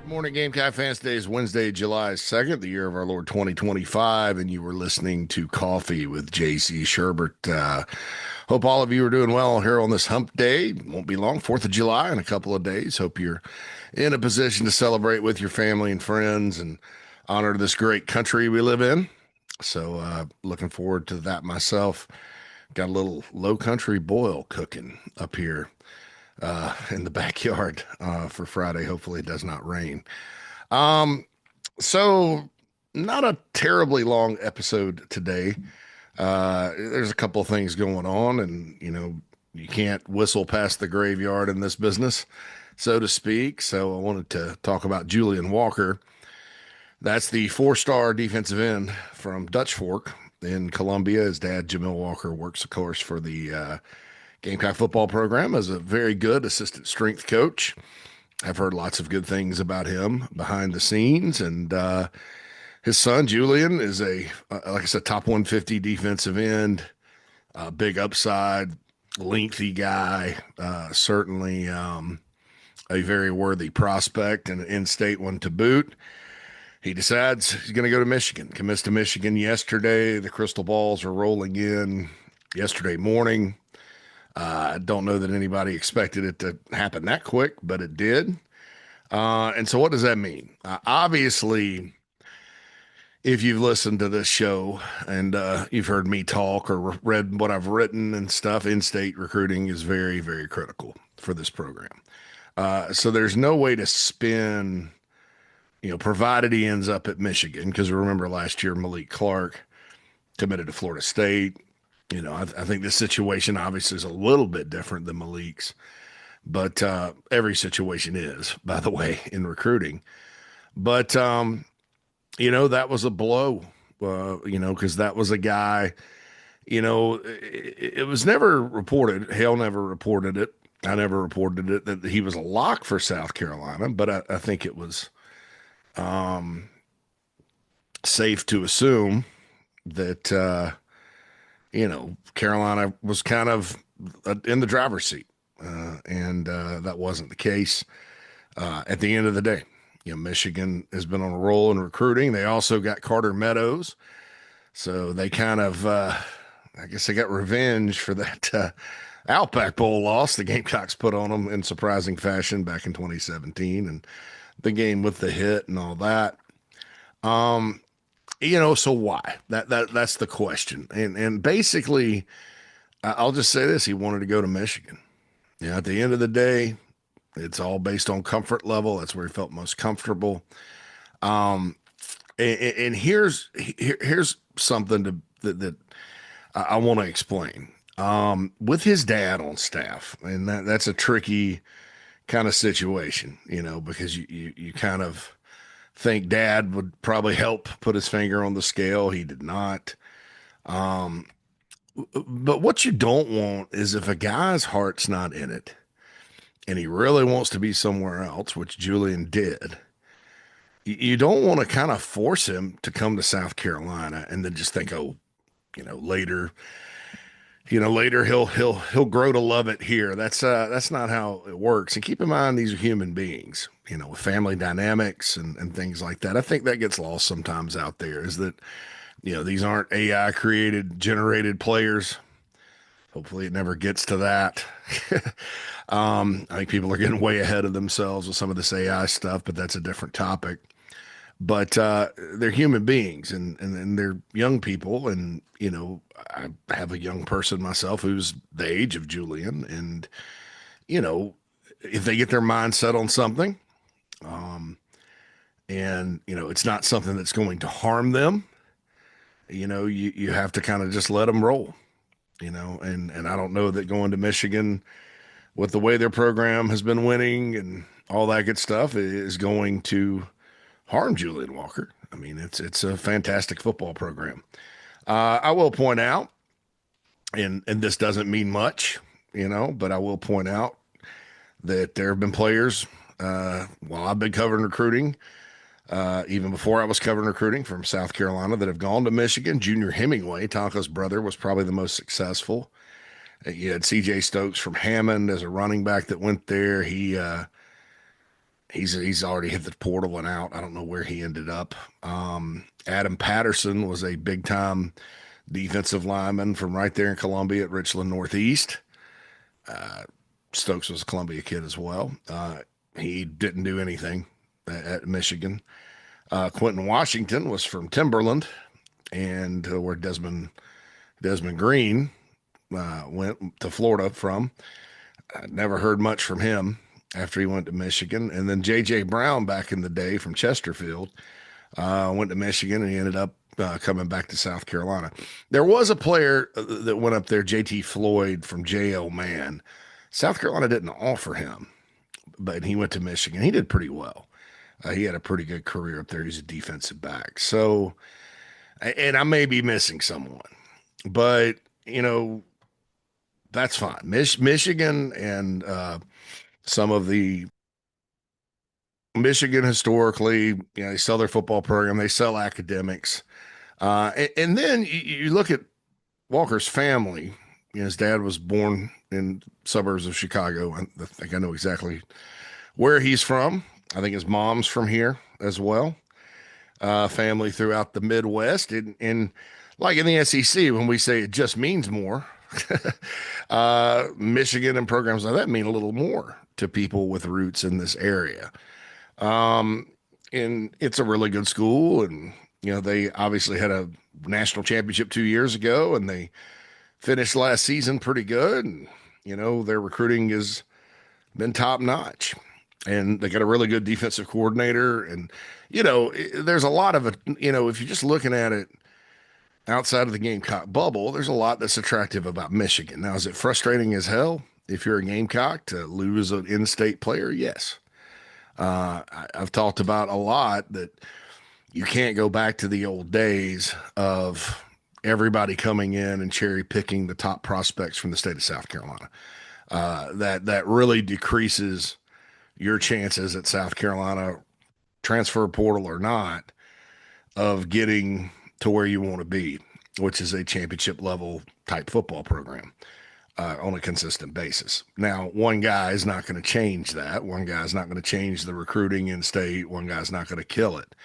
Morning, Gamecock fans. Today is Wednesday, July 2nd, the year of our Lord 2025, and you were listening to Coffee with JC Shurburtt. Hope all of you are doing well here on this hump day. Won't be long, 4th of July in a couple of days. Hope you're in a position to celebrate with your family and friends and honor this great country we live in. So, looking forward to that myself. Got a little low country boil cooking up here in the backyard for Friday. Hopefully, it does not rain. Um, so not a terribly long episode today. There's a couple of things going on, and you can't whistle past the graveyard in this business, so to speak. So I wanted to talk about Julian Walker. That's the four-star defensive end from Dutch Fork in Columbia. His dad, Jamil Walker, works, of course, for the Gamecock football program as a very good assistant strength coach. I've heard lots of good things about him behind the scenes, and his son Julian is like I said, top 150 defensive end, big upside, lengthy guy, certainly a very worthy prospect and an in-state one to boot. He decides he's going to go to Michigan. Commits to Michigan yesterday. The crystal balls are rolling in yesterday morning. I don't know that anybody expected it to happen that quick, but it did. And so what does that mean? Obviously, if you've listened to this show and you've heard me talk or read what I've written and stuff, in-state recruiting is very, very critical for this program. So there's no way to spin, provided he ends up at Michigan, because remember last year Malik Clark committed to Florida State. I think this situation obviously is a little bit different than Malik's, but every situation is, by the way, in recruiting. But, that was a blow, because that was a guy, it was never reported. Hale never reported it. I never reported it that he was a lock for South Carolina, but I think it was safe to assume that, Carolina was kind of in the driver's seat, and that wasn't the case at the end of the day. Michigan has been on a roll in recruiting. They also got Carter Meadows, so they kind of, I guess, they got revenge for that Outback Bowl loss the Gamecocks put on them in surprising fashion back in 2017, and the game with the hit and all that. So why? That's the question. And basically, I'll just say this: he wanted to go to Michigan. At the end of the day, it's all based on comfort level. That's where he felt most comfortable. And here's something that I want to explain. With his dad on staff, and that's a tricky kind of situation, because you kind of think dad would probably help put his finger on the scale. He did not. But what you don't want is if a guy's heart's not in it and he really wants to be somewhere else, which Julian did, you don't want to kind of force him to come to South Carolina and then just think, oh, later, later he'll grow to love it here. That's not how it works. And keep in mind, these are human beings, with family dynamics and things like that. I think that gets lost sometimes out there, is that, these aren't AI generated players. Hopefully it never gets to that. I think people are getting way ahead of themselves with some of this AI stuff, but that's a different topic. But they're human beings and they're young people. And, I have a young person myself who's the age of Julian. And, if they get their mind set on something, and, it's not something that's going to harm them, you have to kind of just let them roll, and I don't know that going to Michigan with the way their program has been winning and all that good stuff is going to harm Julian Walker. I mean, it's a fantastic football program. I will point out, and this doesn't mean much, but I will point out that there have been players while I've been covering recruiting, even before I was covering recruiting, from South Carolina that have gone to Michigan. Junior Hemingway, Tonka's brother, was probably the most successful. You had C.J. Stokes from Hammond as a running back that went there. He He's already hit the portal and out. I don't know where he ended up. Adam Patterson was a big time defensive lineman from right there in Columbia at Richland Northeast. Uh, Stokes was a Columbia kid as well. He didn't do anything at Michigan. Quentin Washington was from Timberland, and where Desmond Green went to Florida from. I never heard much from him after he went to Michigan. And then J.J. Brown back in the day from Chesterfield went to Michigan, and he ended up coming back to South Carolina. There was a player that went up there, J.T. Floyd from J.L. Mann. South Carolina didn't offer him, but he went to Michigan. He did pretty well. He had a pretty good career up there. He's a defensive back. So, and I may be missing someone, but, that's fine. Michigan and some of the Michigan historically, they sell their football program, they sell academics. And then you look at Walker's family. His dad was born in suburbs of Chicago. I think I know exactly where he's from. I think his mom's from here as well. Family throughout the Midwest. And like in the SEC, when we say it just means more, Michigan and programs like that mean a little more to people with roots in this area. And it's a really good school. And, they obviously had a national championship 2 years ago, and they finished last season pretty good. And, their recruiting has been top notch. And they got a really good defensive coordinator. And, there's a lot of it, if you're just looking at it outside of the Gamecock bubble, there's a lot that's attractive about Michigan. Now, is it frustrating as hell if you're a Gamecock to lose an in-state player? Yes. I've talked about a lot that you can't go back to the old days of everybody coming in and cherry picking the top prospects from the state of South Carolina. That really decreases your chances at South Carolina, transfer portal or not, of getting to where you want to be, which is a championship level type football program on a consistent basis. Now, one guy is not going to change that. One guy's not going to change the recruiting in state. One guy's not going to kill it.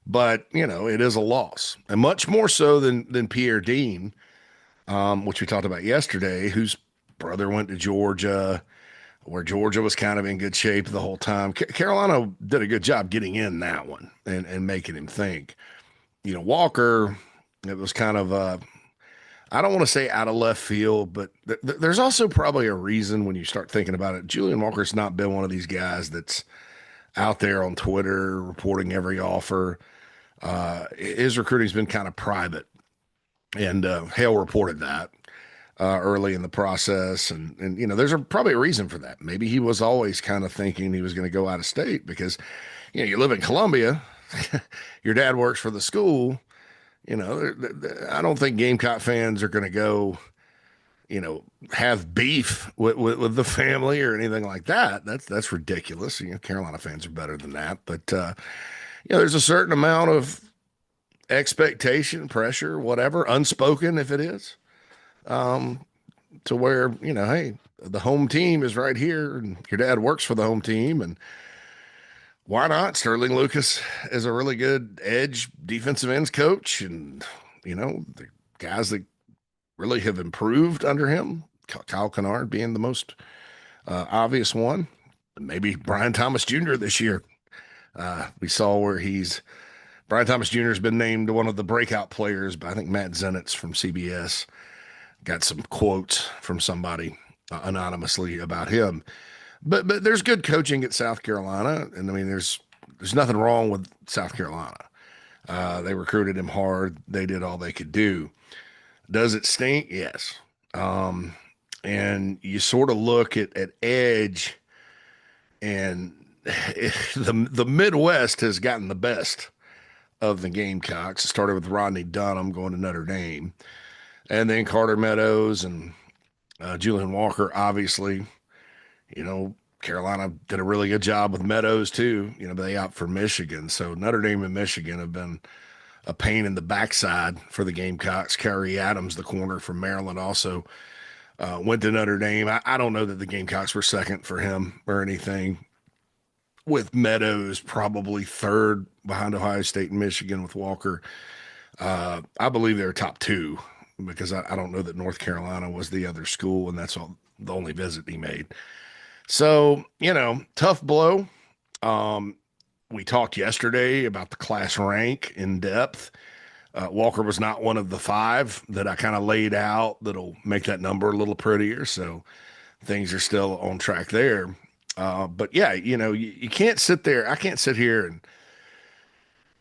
But, it is a loss, and much more so than Pierre Dean, which we talked about yesterday, whose brother went to Georgia, where Georgia was kind of in good shape the whole time. Carolina did a good job getting in that one and making him think. Walker, it was kind of, I don't want to say out of left field, but there's also probably a reason when you start thinking about it. Julian Walker's not been one of these guys that's out there on Twitter reporting every offer. His recruiting's been kind of private, and Hale reported that early in the process. And there's probably a reason for that. Maybe he was always kind of thinking he was going to go out of state because, you live in Columbia, your dad works for the school. I don't think Gamecock fans are going to go, have beef with the family or anything like that. That's ridiculous. Carolina fans are better than that. But, there's a certain amount of expectation, pressure, whatever, unspoken if it is, to where, hey, the home team is right here and your dad works for the home team. And why not? Sterling Lucas is a really good edge defensive ends coach. And, the guys that really have improved under him, Kyle Kennard being the most obvious one. Maybe Brian Thomas Jr. this year. We saw where Brian Thomas Jr. has been named one of the breakout players, but I think Matt Zenitz from CBS got some quotes from somebody anonymously about him. But there's good coaching at South Carolina, and I mean there's nothing wrong with South Carolina. They recruited him hard. They did all they could do. Does it stink? Yes. And you sort of look at edge, and the Midwest has gotten the best of the Gamecocks. It started with Rodney Dunham going to Notre Dame, and then Carter Meadows and Julian Walker, obviously. Carolina did a really good job with Meadows too. But they opt for Michigan. So Notre Dame and Michigan have been a pain in the backside for the Gamecocks. Kyrie Adams, the corner from Maryland, also went to Notre Dame. I don't know that the Gamecocks were second for him or anything. with Meadows probably third behind Ohio State and Michigan with Walker. I believe they're top two because I don't know that North Carolina was the other school, and that's all the only visit he made. So, tough blow. Um, we talked yesterday about the class rank in depth. Walker was not one of the five that I kind of laid out that'll make that number a little prettier. So things are still on track there. But yeah, you can't sit there. I can't sit here and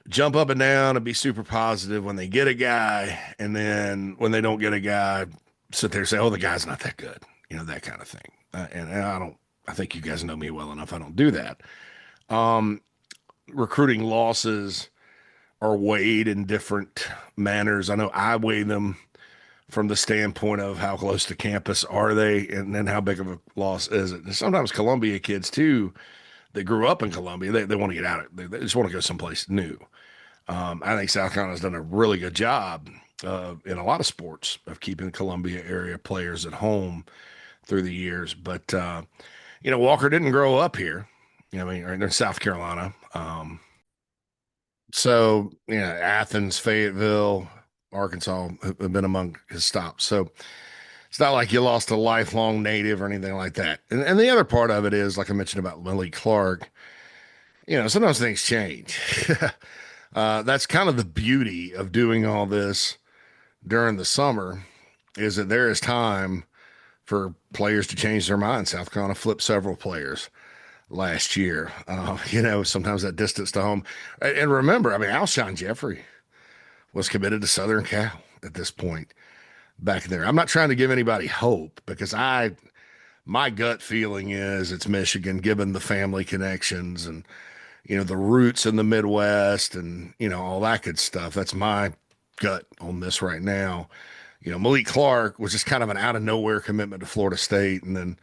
jump up and down and be super positive when they get a guy. And then when they don't get a guy, sit there and say, oh, the guy's not that good, that kind of thing. And I think you guys know me well enough. I don't do that. Recruiting losses are weighed in different manners. I know I weigh them from the standpoint of how close to campus are they, and then how big of a loss is it. And sometimes Columbia kids too, they grew up in Columbia, they want to get out of it. They just want to go someplace new. I think South Carolina's done a really good job in a lot of sports of keeping Columbia area players at home through the years. But Walker didn't grow up here. Or in South Carolina. So, Athens, Fayetteville, Arkansas have been among his stops. So it's not like you lost a lifelong native or anything like that. And the other part of it is, like I mentioned about Lily Clark, sometimes things change. That's kind of the beauty of doing all this during the summer is that there is time for players to change their minds. South Carolina flipped several players last year. Sometimes that distance to home. And remember, Alshon Jeffrey was committed to Southern Cal at this point back there. I'm not trying to give anybody hope because my gut feeling is it's Michigan, given the family connections and, the roots in the Midwest and, all that good stuff. That's my gut on this right now. Malik Clark was just kind of an out of nowhere commitment to Florida State. And then,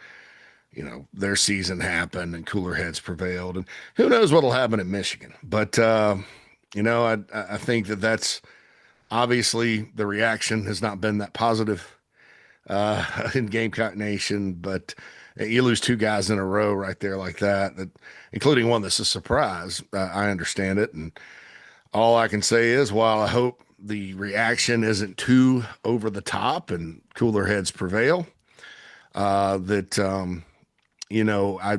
their season happened and cooler heads prevailed. And who knows what'll happen at Michigan. But, I think that's obviously the reaction has not been that positive in Gamecock Nation. But you lose two guys in a row right there like that, including one that's a surprise. I understand it. And all I can say is, while I hope the reaction isn't too over the top and cooler heads prevail, I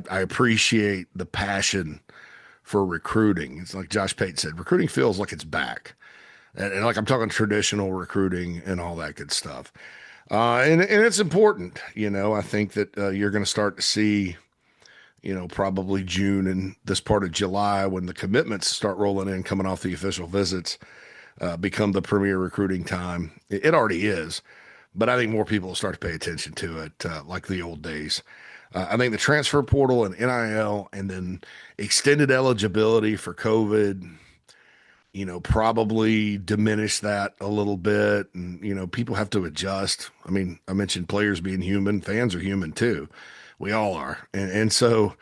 appreciate the passion for recruiting. It's like Josh Pate said, recruiting feels like it's back. And like I'm talking traditional recruiting and all that good stuff. And it's important. I think that you're going to start to see, probably June and this part of July when the commitments start rolling in, coming off the official visits, become the premier recruiting time. It already is, but I think more people will start to pay attention to it like the old days. I think the transfer portal and NIL and then extended eligibility for COVID, probably diminish that a little bit. And, people have to adjust. I mentioned players being human, fans are human too. We all are. And so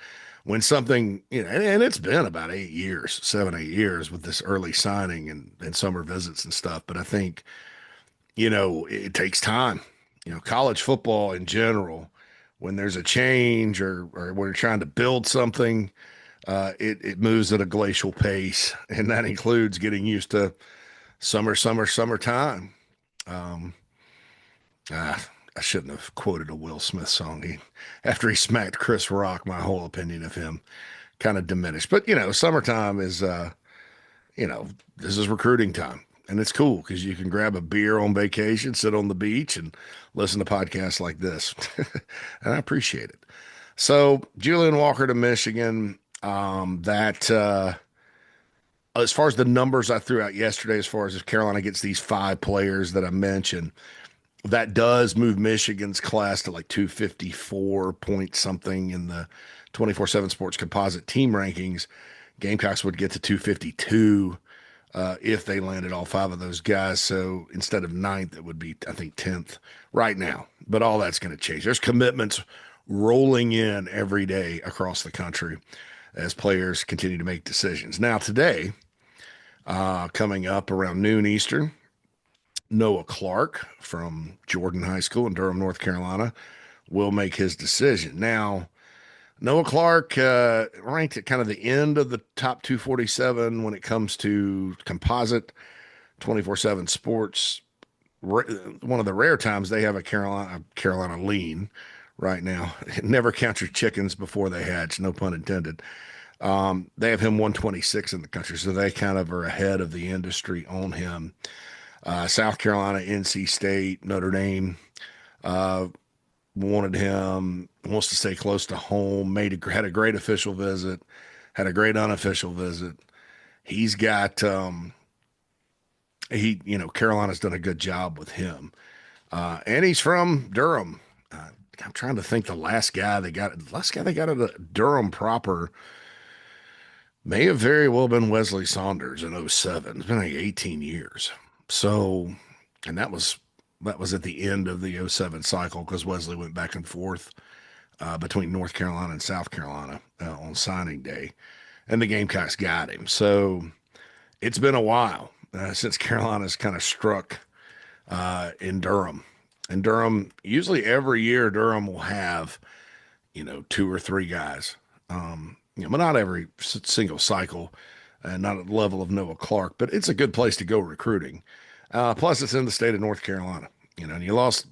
when something, and it's been about 7, 8 years with this early signing and summer visits and stuff. But I think, it takes time. College football in general, when there's a change or when you're trying to build something, it moves at a glacial pace, and that includes getting used to summertime. I shouldn't have quoted a Will Smith song. After he smacked Chris Rock, my whole opinion of him kind of diminished. But summertime is, this is recruiting time. And it's cool because you can grab a beer on vacation, sit on the beach, and listen to podcasts like this. And I appreciate it. So, Julian Walker to Michigan. As far as the numbers I threw out yesterday, as far as if Carolina gets these 5 players that I mentioned, that does move Michigan's class to like 254 point something in the 24/7 Sports Composite team rankings. Gamecocks would get to 252. If they landed all 5 of those guys. So instead of 9th, it would be, I think, 10th right now. But all that's going to change. There's commitments rolling in every day across the country as players continue to make decisions. Now, today, coming up around noon Eastern, Noah Clark from Jordan High School in Durham, North Carolina, will make his decision. Now, Noah Clark ranked at kind of the end of the top 247 when it comes to composite 24/7 sports. One of the rare times they have a Carolina lean right now. Never count your chickens before they hatch, no pun intended. They have him 126 in the country, so they kind of are ahead of the industry on him. South Carolina, NC State, Notre Dame uh, wanted him, wants to stay close to home, had a great official visit, had a great unofficial visit. He's got, Carolina's done a good job with him. And he's from Durham. I'm trying to think the last guy they got at Durham proper may have very well been Wesley Saunders in '07. It's been like 18 years. So, and that was at the end of the '07 cycle because Wesley went back and forth between North Carolina and South Carolina on signing day, and the Gamecocks got him. So it's been a while since Carolina's kind of struck in Durham. And Durham, usually every year, Durham will have, two or three guys. But not every single cycle, and not at the level of Noah Clark, but it's a good place to go recruiting. Plus, it's in the state of North Carolina. And you lost.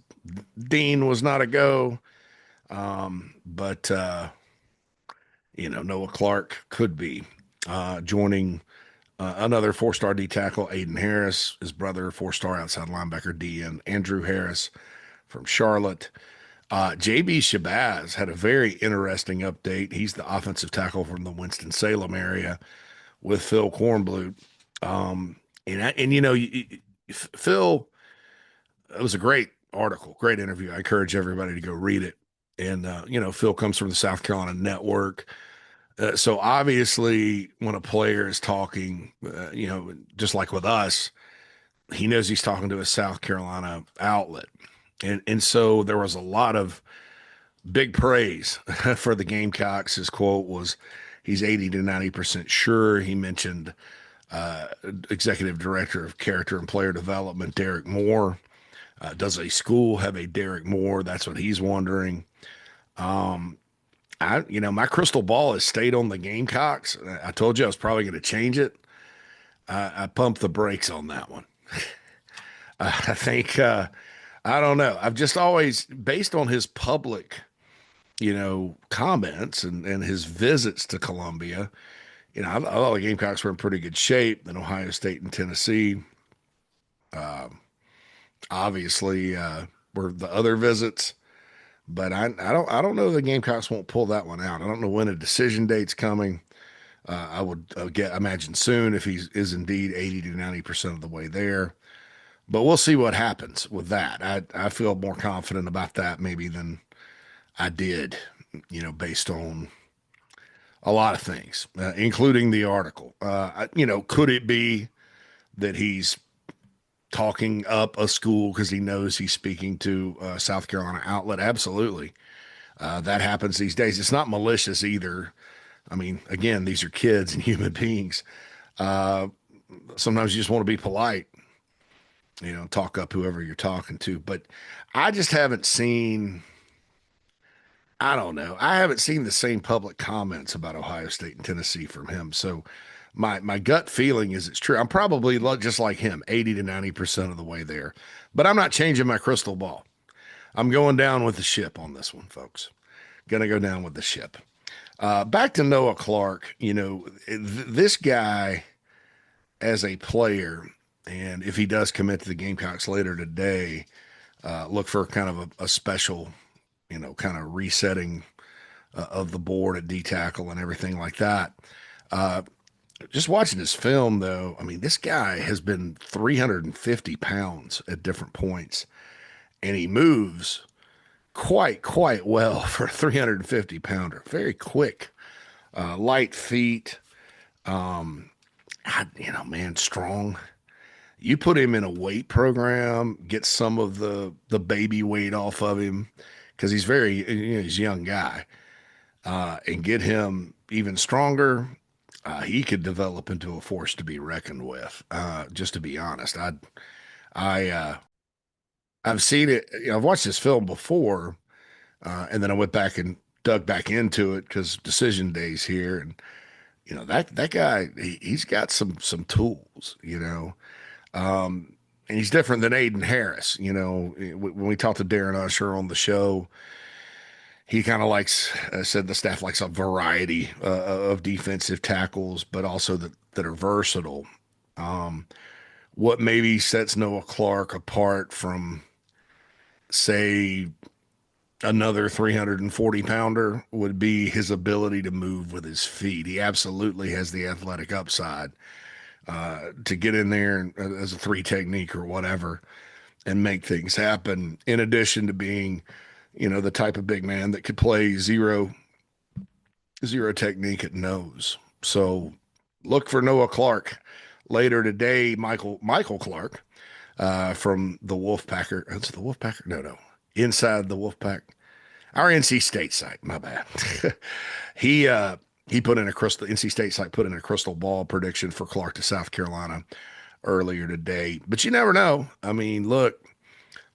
Dean was not a go, but Noah Clark could be joining another four-star D tackle, Aiden Harris, his brother, four-star outside linebacker D, and Andrew Harris from Charlotte. JB Shabazz had a very interesting update. He's the offensive tackle from the Winston-Salem area with Phil Kornblut. Phil, it was a great article, great interview. I encourage everybody to go read it. And, Phil comes from the South Carolina network. So obviously, when a player is talking, just like with us, he knows he's talking to a South Carolina outlet. And so there was a lot of big praise for the Gamecocks. His quote was, he's 80 to 90% sure. He mentioned Executive Director of Character and Player Development, Derek Moore. Does a school have a Derek Moore? That's what he's wondering. My crystal ball has stayed on the Gamecocks. I told you I was probably going to change it. I pumped the brakes on that one. I think, I don't know. I've just always, based on his public, comments and his visits to Columbia, I thought the Gamecocks were in pretty good shape. Then Ohio State and Tennessee, obviously, were the other visits. But I don't know the Gamecocks won't pull that one out. I don't know when a decision date's coming. I would imagine soon if he is indeed 80 to 90% of the way there. But we'll see what happens with that. I feel more confident about that maybe than I did, based on a lot of things, including the article. Could it be that he's talking up a school because he knows he's speaking to a South Carolina outlet? Absolutely. That happens these days. It's not malicious either. I mean, again, these are kids and human beings. Sometimes you just want to be polite, talk up whoever you're talking to. But I just haven't seen, I don't know. I haven't seen the same public comments about Ohio State and Tennessee from him. So my gut feeling is it's true. I'm probably just like him, 80 to 90% of the way there. But I'm not changing my crystal ball. I'm going down with the ship on this one, folks. Gonna go down with the ship. Back to Noah Clark. This guy as a player, and if he does commit to the Gamecocks later today, look for kind of a special, kind of resetting of the board at D tackle and everything like that. Just watching his film, though, I mean, this guy has been 350 pounds at different points, and he moves quite well for a 350 pounder. Very quick, light feet. Man, strong. You put him in a weight program, get some of the baby weight off of him because he's he's a young guy, and get him even stronger. He could develop into a force to be reckoned with. Just to be honest, I've seen it. I've watched this film before, and then I went back and dug back into it because decision day's here, and that guy he's got some tools, and he's different than Aiden Harris. When we talked to Darren Usher on the show, he kind of likes said the staff likes a variety of defensive tackles, but also that are versatile. Um, what maybe sets Noah Clark apart from, say, another 340 pounder would be his ability to move with his feet. He absolutely has the athletic upside to get in there as a three technique or whatever and make things happen, in addition to being, the type of big man that could play zero technique at nose. So look for Noah Clark later today. Michael Clark from the Wolfpacker. It's the Wolfpacker? No. Inside the Wolfpack. Our NC State site, my bad. He put in a crystal NC State site put in a crystal ball prediction for Clark to South Carolina earlier today. But you never know. I mean, look,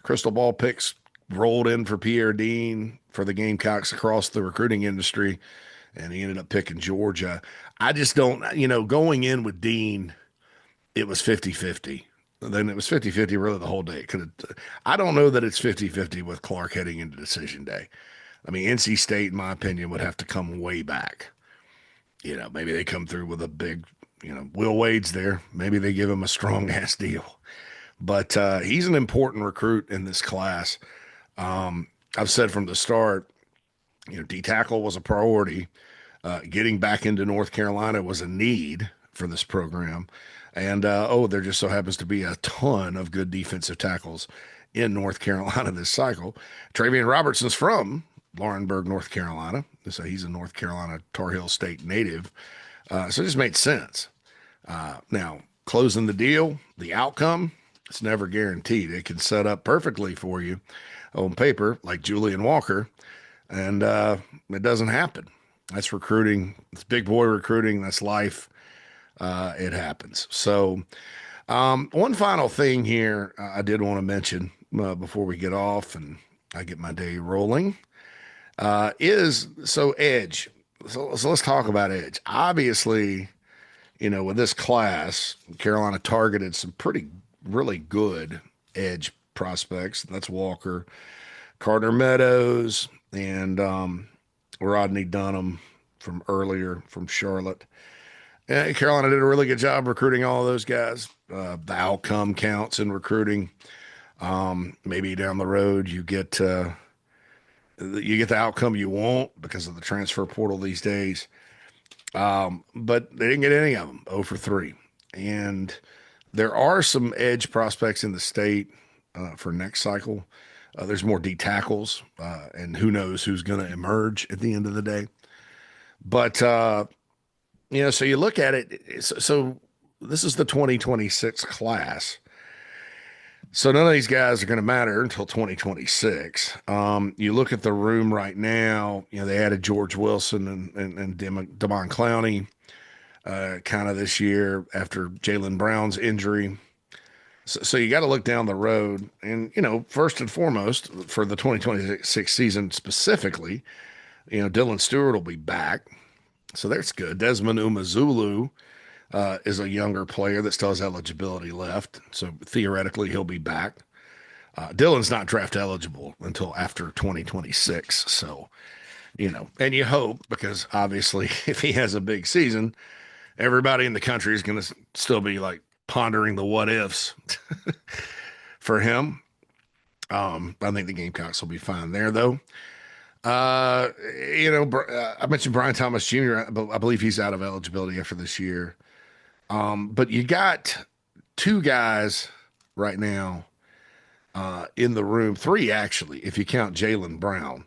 crystal ball picks rolled in for Pierre Dean for the Gamecocks across the recruiting industry, and he ended up picking Georgia. I just don't, going in with Dean, it was 50-50. Then it was 50-50 really the whole day. I don't know that it's 50-50 with Clark heading into decision day. I mean, NC State, in my opinion, would have to come way back. Maybe they come through with a big, Will Wade's there. Maybe they give him a strong ass deal. But he's an important recruit in this class. I've said from the start, D tackle was a priority. Getting back into North Carolina was a need for this program. And, there just so happens to be a ton of good defensive tackles in North Carolina this cycle. Travian Robertson's from Laurinburg, North Carolina. So he's a North Carolina Tar Heel State native. So it just made sense. Now, closing the deal, the outcome, it's never guaranteed. It can set up perfectly for you on paper, like Julian Walker, and it doesn't happen. That's recruiting. It's big boy recruiting. That's life. It happens. So one final thing here I did want to mention before we get off and I get my day rolling is edge. So let's talk about edge. Obviously, with this class, Carolina targeted some really good edge prospects. That's Walker, Carter Meadows, and Rodney Dunham from earlier from Charlotte. Carolina did a really good job recruiting all of those guys. The outcome counts in recruiting. Maybe down the road you get the outcome you want because of the transfer portal these days. But they didn't get any of them. 0 for 3. And there are some edge prospects in the state for next cycle. There's more D tackles, and who knows who's going to emerge at the end of the day. But so you look at it. So this is the 2026 class. So none of these guys are going to matter until 2026. You look at the room right now. They added George Wilson and Damon Clowney kind of this year after Jalen Brown's injury. So you got to look down the road, and first and foremost for the 2026 season specifically, Dylan Stewart will be back. So that's good. Desmond Umazulu is a younger player that still has eligibility left. So theoretically, he'll be back. Dylan's not draft eligible until after 2026. So, and you hope, because obviously if he has a big season, everybody in the country is going to still be like pondering the what ifs for him. I think the Gamecocks will be fine there, though. I mentioned Brian Thomas Jr., but I believe he's out of eligibility after this year. But you got two guys right now in the room, three actually, if you count Jalen Brown.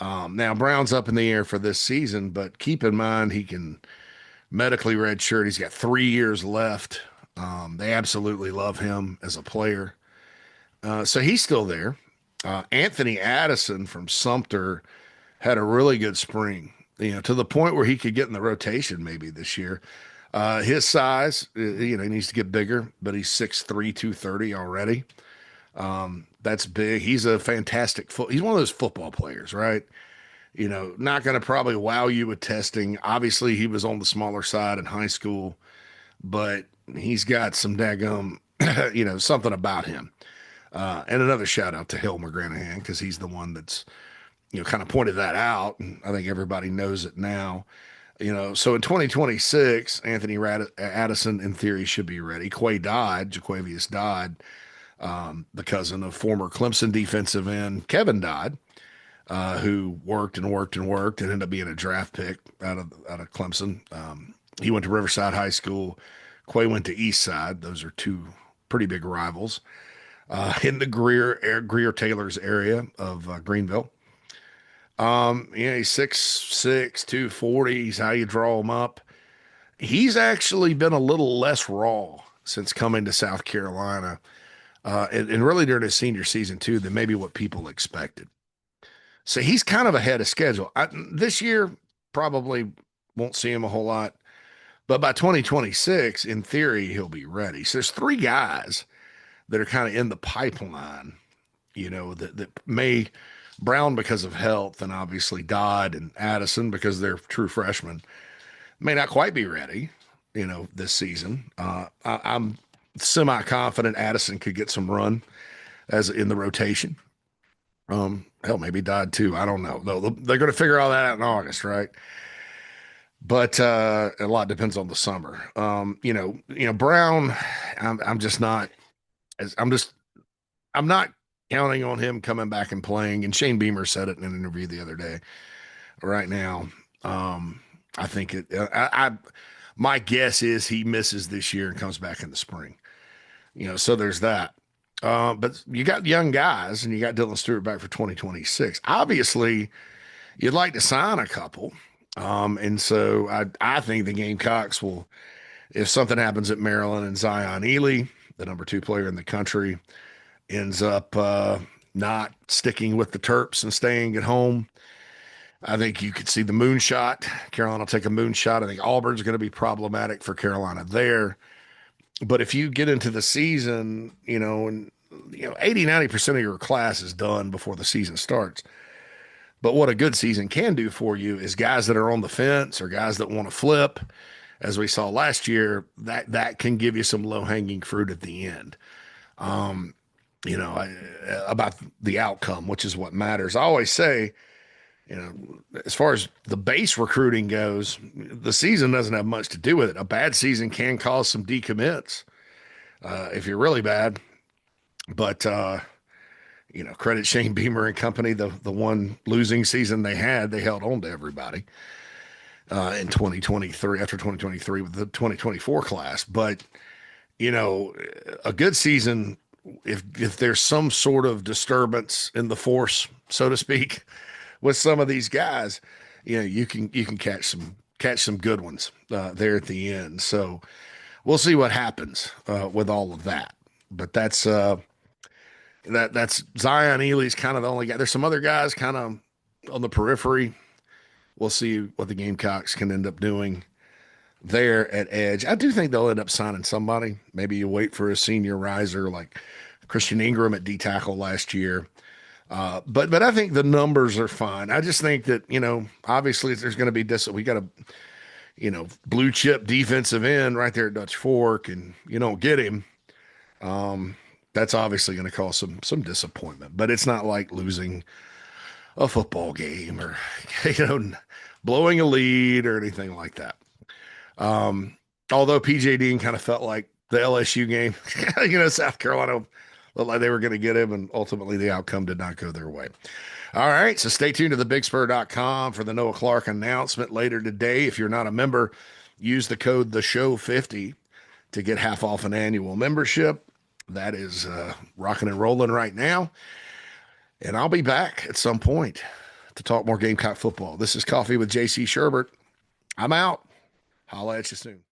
Now Brown's up in the air for this season, but keep in mind he can medically redshirt. He's got 3 years left. They absolutely love him as a player. So he's still there. Anthony Addison from Sumter had a really good spring, to the point where he could get in the rotation maybe this year. His size, he needs to get bigger, but he's 6'3", 230 already. That's big. He's a fantastic he's one of those football players, right? Not going to probably wow you with testing. Obviously, he was on the smaller side in high school, but he's got some daggum, something about him. And another shout out to Hill McGranahan because he's the one that's, kind of pointed that out. And I think everybody knows it now. So in 2026, Anthony Addison, in theory, should be ready. Jaquavius Dodd, the cousin of former Clemson defensive end Kevin Dodd, who worked and worked and worked and ended up being a draft pick out of Clemson. He went to Riverside High School. Quay went to Eastside. Those are two pretty big rivals in the Greer Taylor's area of Greenville. He's 6'6", 240. He's how you draw him up. He's actually been a little less raw since coming to South Carolina, and really during his senior season too, than maybe what people expected. So he's kind of ahead of schedule. This year, probably won't see him a whole lot, but by 2026, in theory, he'll be ready. So there's three guys that are kind of in the pipeline, that may Brown because of health, and obviously Dodd and Addison because they're true freshmen may not quite be ready, this season. I'm semi-confident Addison could get some run as in the rotation. Hell, maybe Dodd too. I don't know. They're going to figure all that out in August, right? But a lot depends on the summer. Brown, I'm just not as I'm not counting on him coming back and playing. And Shane Beamer said it in an interview the other day. Right now, I think my guess is he misses this year and comes back in the spring. So there's that. But you got young guys, and you got Dylan Stewart back for 2026. Obviously, you'd like to sign a couple. And so I think the Gamecocks will, if something happens at Maryland and Zion Ely, the number 2 player in the country, ends up not sticking with the Terps and staying at home, I think you could see the moonshot. Carolina will take a moonshot. I think Auburn's going to be problematic for Carolina there. But if you get into the season, and 80-90% of your class is done before the season starts. But what a good season can do for you is guys that are on the fence or guys that want to flip, as we saw last year, that can give you some low-hanging fruit at the end. About the outcome, which is what matters. I always say, as far as the base recruiting goes, the season doesn't have much to do with it. A bad season can cause some decommits if you're really bad. But, credit Shane Beamer and company, the one losing season they had, they held on to everybody in 2023, after 2023 with the 2024 class. But, a good season, if there's some sort of disturbance in the force, so to speak, with some of these guys, you can catch some good ones there at the end. So we'll see what happens with all of that. But that's Zion Ely's kind of the only guy. There's some other guys kind of on the periphery. We'll see what the Gamecocks can end up doing there at edge. I do think they'll end up signing somebody. Maybe you wait for a senior riser like Christian Ingram at D tackle last year. But I think the numbers are fine. I just think that, obviously there's going to be we got a, blue chip defensive end right there at Dutch Fork, and you don't get him. That's obviously going to cause some disappointment, but it's not like losing a football game or, blowing a lead or anything like that. Although PJ Dean kind of felt like the LSU game, South Carolina looked like they were going to get him, and ultimately the outcome did not go their way. All right, so stay tuned to thebigspur.com for the Noah Clark announcement later today. If you're not a member, use the code TheShow50 to get half off an annual membership. That is rocking and rolling right now. And I'll be back at some point to talk more Gamecock football. This is Coffee with JC Shurburtt. I'm out. Holla at you soon.